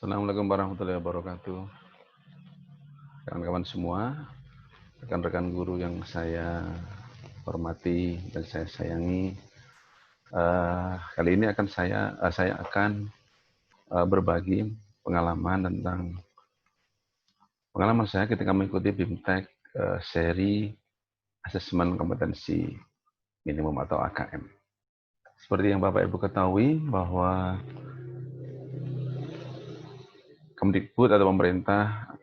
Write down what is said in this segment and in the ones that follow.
Assalamualaikum warahmatullahi wabarakatuh. Kawan-kawan semua, rekan-rekan guru yang saya hormati dan saya sayangi. Kali ini saya akan berbagi tentang pengalaman saya ketika mengikuti BIMTEK seri asesmen kompetensi minimum atau AKM. Seperti yang Bapak Ibu ketahui bahwa Kemdikbud atau pemerintah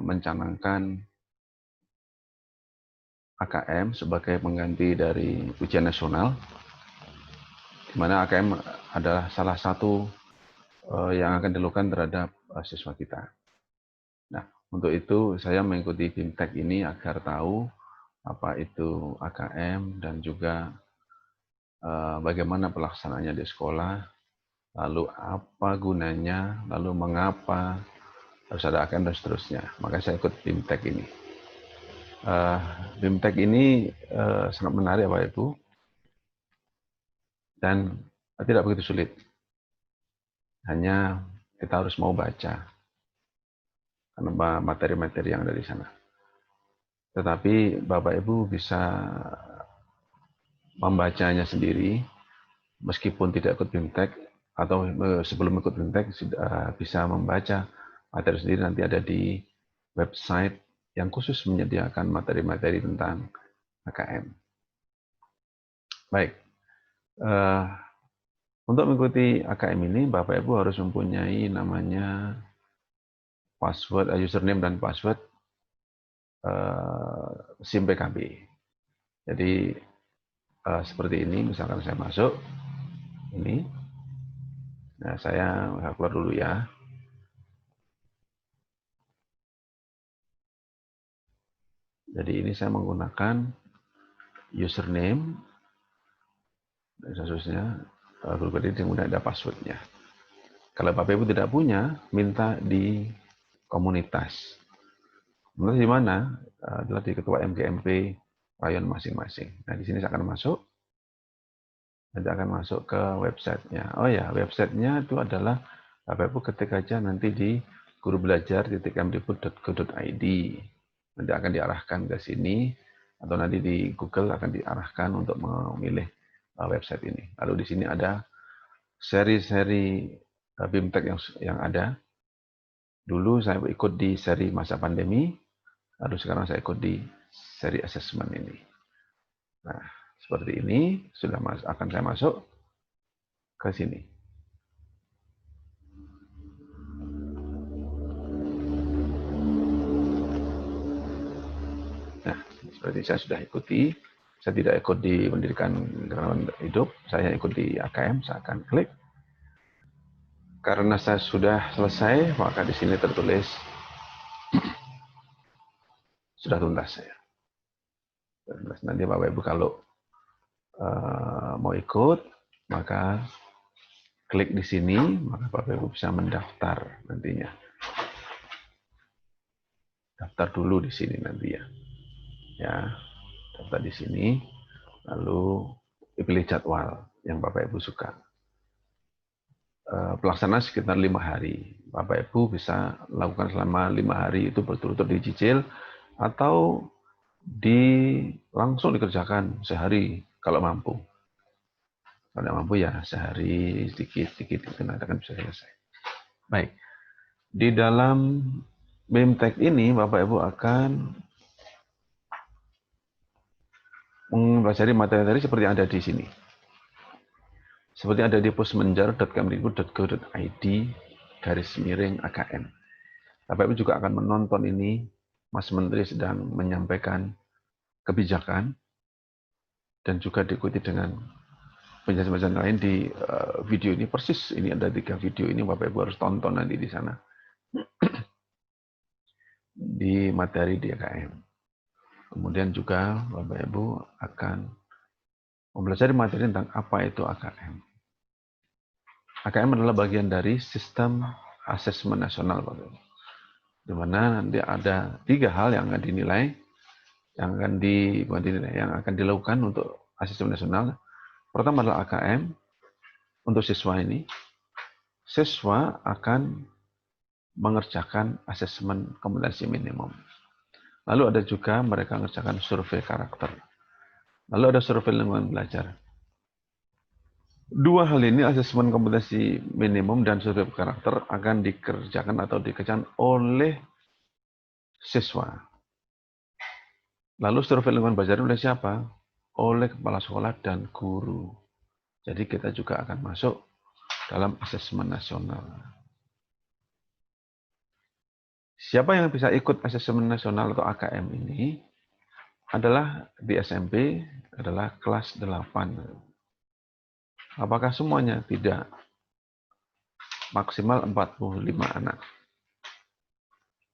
mencanangkan AKM sebagai pengganti dari ujian nasional, di mana AKM adalah salah satu yang akan dilakukan terhadap siswa kita. Nah, untuk itu saya mengikuti BIMTEK ini agar tahu apa itu AKM dan juga bagaimana pelaksanaannya di sekolah, lalu apa gunanya, lalu mengapa harus ada AKM dan seterusnya. Maka saya ikut BIMTEK ini. BIMTEK ini sangat menarik Bapak Ibu dan tidak begitu sulit. Hanya kita harus mau baca karena materi-materi yang ada di sana. Tetapi Bapak Ibu bisa membacanya sendiri meskipun tidak ikut BIMTEK atau sebelum ikut BIMTEK sudah bisa membaca materi sendiri. Nanti ada di website yang khusus menyediakan materi-materi tentang AKM. Baik, untuk mengikuti AKM ini Bapak Ibu harus mempunyai namanya password, username dan password SIM PKB. Jadi seperti ini, misalkan saya masuk ini. Nah, saya keluar dulu ya. Jadi ini saya menggunakan username dan seterusnya. Berikut ini kemudian ada passwordnya. Kalau Bapak Ibu tidak punya, minta di komunitas. Komunitas di mana? Adalah di ketua MGMP rayon masing-masing. Nah, di sini saya akan masuk. Nanti akan masuk ke websitenya. Oh ya, websitenya itu adalah Bapak Ibu ketik aja nanti di gurubelajar.kemdikbud.go.id. Nanti akan diarahkan ke sini, atau nanti di Google akan diarahkan untuk memilih website ini. Lalu di sini ada seri-seri BIMTEK yang ada. Dulu saya ikut di seri masa pandemi, lalu sekarang saya ikut di seri assessment ini. Nah, seperti ini sudah akan saya masuk ke sini. Nah, seperti saya sudah ikuti. Saya tidak ikut di pendidikan keterampilan hidup, saya ikut di AKM, saya akan klik. Karena saya sudah selesai, maka di sini tertulis sudah tuntas saya. Nanti Bapak Ibu kalau mau ikut, maka klik di sini, maka Bapak Ibu bisa mendaftar nantinya. Daftar dulu di sini nanti ya. Ya, daftar di sini, lalu dipilih jadwal yang Bapak Ibu suka. Pelaksanaan sekitar 5 hari. Bapak Ibu bisa lakukan selama 5 hari itu berturut-turut dicicil atau langsung dikerjakan sehari kalau mampu. Kalau tidak mampu ya sehari sedikit-sedikit itu nanti akan bisa selesai. Baik, di dalam BIMTEK ini Bapak Ibu akan mempelajari materi-materi seperti yang ada di sini. Seperti ada di pusmenjar.kemdikbud.go.id/AKM. Bapak Ibu juga akan menonton ini, Mas Menteri sedang menyampaikan kebijakan, dan juga diikuti dengan penjelasan-penjelasan lain di video ini. Persis ini ada 3 video ini, Bapak Ibu harus tonton nanti di sana. Di materi di AKM. Kemudian juga Bapak Ibu akan mempelajari materi tentang apa itu AKM. AKM adalah bagian dari sistem asesmen nasional, Bapak Ibu. Di mana nanti ada 3 hal yang akan dinilai, yang akan dilakukan untuk asesmen nasional. Pertama adalah AKM untuk siswa ini. Siswa akan mengerjakan asesmen kompetensi minimum. Lalu ada juga mereka mengerjakan survei karakter. Lalu ada survei lingkungan belajar. Dua hal ini, asesmen kompetensi minimum dan survei karakter, akan dikerjakan atau dikerjakan oleh siswa. Lalu survei lingkungan belajar oleh siapa? Oleh kepala sekolah dan guru. Jadi kita juga akan masuk dalam asesmen nasional. Siapa yang bisa ikut asesmen nasional atau AKM ini adalah di SMP adalah kelas 8. Apakah semuanya? Tidak. Maksimal 45 anak.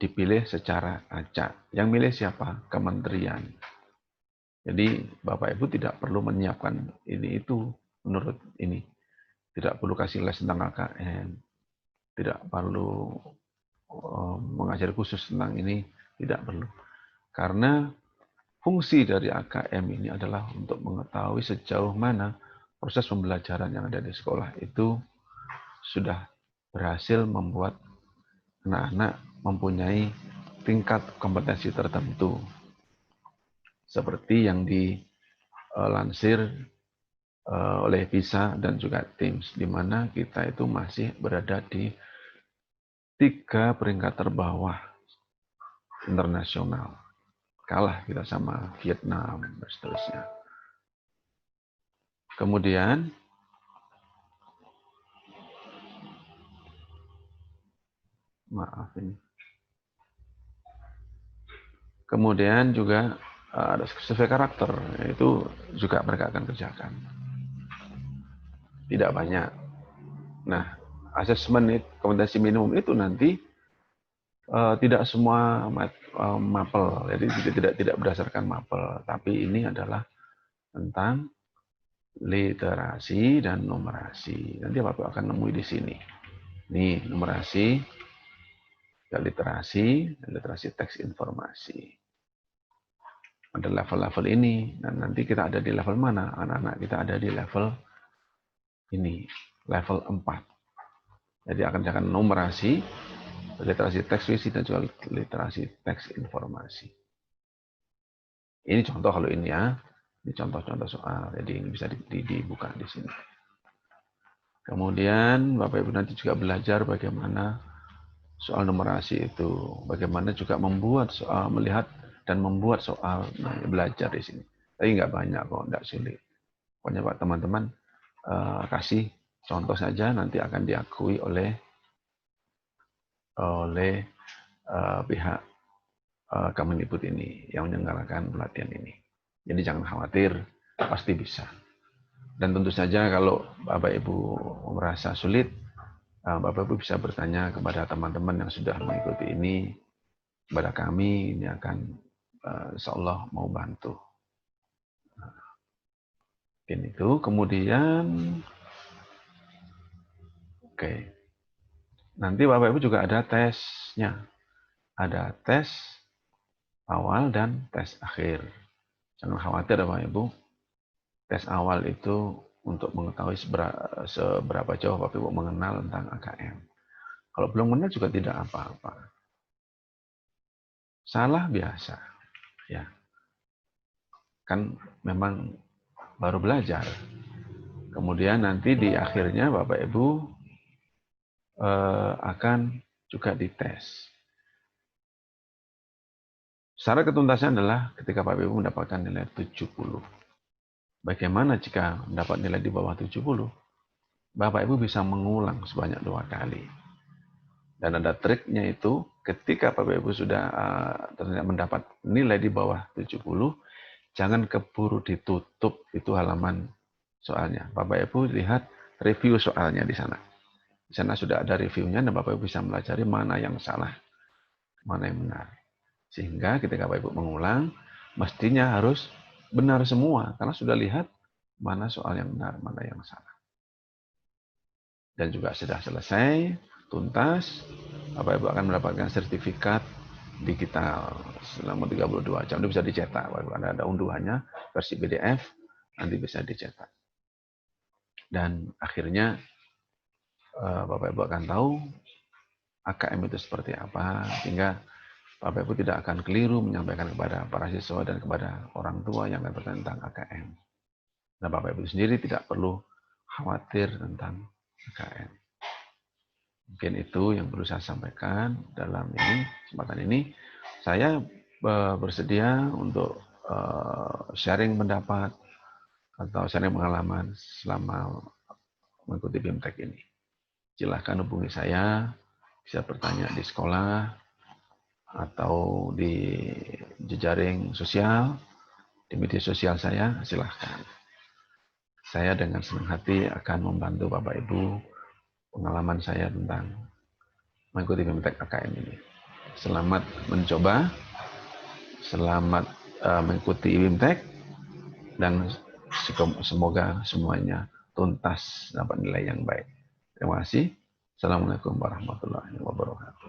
Dipilih secara acak. Yang milih siapa? Kementerian. Jadi Bapak Ibu tidak perlu menyiapkan ini itu menurut ini. Tidak perlu kasih les tentang AKM. Tidak perlu mengajar khusus tentang ini. Tidak perlu. Karena fungsi dari AKM ini adalah untuk mengetahui sejauh mana proses pembelajaran yang ada di sekolah itu sudah berhasil membuat anak-anak mempunyai tingkat kompetensi tertentu. Seperti yang dilansir oleh PISA dan juga TIMSS, di mana kita itu masih berada di 3 peringkat terbawah internasional. Kalah kita sama Vietnam dan seterusnya. Kemudian maaf ini. Kemudian juga ada survei karakter, itu juga mereka akan kerjakan. Tidak banyak. Nah, asesmen kompetensi minimum itu nanti tidak semua mapel, jadi tidak berdasarkan mapel, tapi ini adalah tentang literasi dan numerasi. Nanti Bapak akan nemui di sini. Nih, numerasi, literasi, dan literasi teks informasi. Ada level-level ini, dan nanti kita ada di level mana? Anak-anak kita ada di level ini, level 4. Jadi akan numerasi, literasi teks visi, dan juga literasi teks informasi. Ini contoh kalau ini ya, ini contoh-contoh soal, jadi ini bisa dibuka di sini. Kemudian Bapak Ibu nanti juga belajar bagaimana soal numerasi itu, bagaimana juga membuat soal, melihat dan membuat soal, belajar di sini. Tapi nggak banyak kok, nggak sulit. Pokoknya Pak teman-teman kasih contoh saja, nanti akan diakui oleh pihak Kemendikbud ini yang menyelenggarakan pelatihan ini. Jadi jangan khawatir, pasti bisa. Dan tentu saja kalau Bapak Ibu merasa sulit, Bapak Ibu bisa bertanya kepada teman-teman yang sudah mengikuti ini, kepada kami, ini akan insya Allah mau bantu. Mungkin itu. Kemudian, oke. Nanti Bapak Ibu juga ada tesnya. Ada tes awal dan tes akhir. Jangan khawatir Bapak Ibu. Tes awal itu untuk mengetahui seberapa jauh Bapak Ibu mengenal tentang AKM. Kalau belum mengenal juga tidak apa-apa. Salah biasa, ya. Kan memang baru belajar. Kemudian nanti di akhirnya Bapak Ibu akan juga dites. Syarat ketuntasan adalah ketika Bapak Ibu mendapatkan nilai 70. Bagaimana jika mendapat nilai di bawah 70? Bapak Ibu bisa mengulang sebanyak 2 kali. Dan ada triknya itu, ketika Bapak Ibu sudah ternyata mendapat nilai di bawah 70, jangan keburu ditutup itu halaman soalnya. Bapak Ibu lihat review soalnya di sana. Di sana sudah ada reviewnya dan Bapak Ibu bisa melajari mana yang salah, mana yang benar. Sehingga ketika Bapak Ibu mengulang, mestinya harus benar semua, karena sudah lihat mana soal yang benar, mana yang salah. Dan juga sudah selesai, tuntas, Bapak Ibu akan mendapatkan sertifikat digital selama 32 jam. Itu bisa dicetak, Bapak Ibu. Ada unduhannya, versi PDF, nanti bisa dicetak. Dan akhirnya Bapak Ibu akan tahu AKM itu seperti apa, sehingga Bapak Ibu tidak akan keliru menyampaikan kepada para siswa dan kepada orang tua yang akan bertanya tentang AKM. Nah, Bapak Ibu sendiri tidak perlu khawatir tentang AKM. Mungkin itu yang perlu saya sampaikan dalam kesempatan ini. Saya bersedia untuk sharing pendapat atau sharing pengalaman selama mengikuti BIMTEK ini. Silahkan hubungi saya, bisa bertanya di sekolah, atau di jejaring sosial, di media sosial saya, silahkan. Saya dengan senang hati akan membantu Bapak Ibu pengalaman saya tentang mengikuti BIMTEK AKM ini. Selamat mencoba, selamat mengikuti BIMTEK, dan semoga semuanya tuntas dapat nilai yang baik. Terima kasih. Assalamualaikum warahmatullahi wabarakatuh.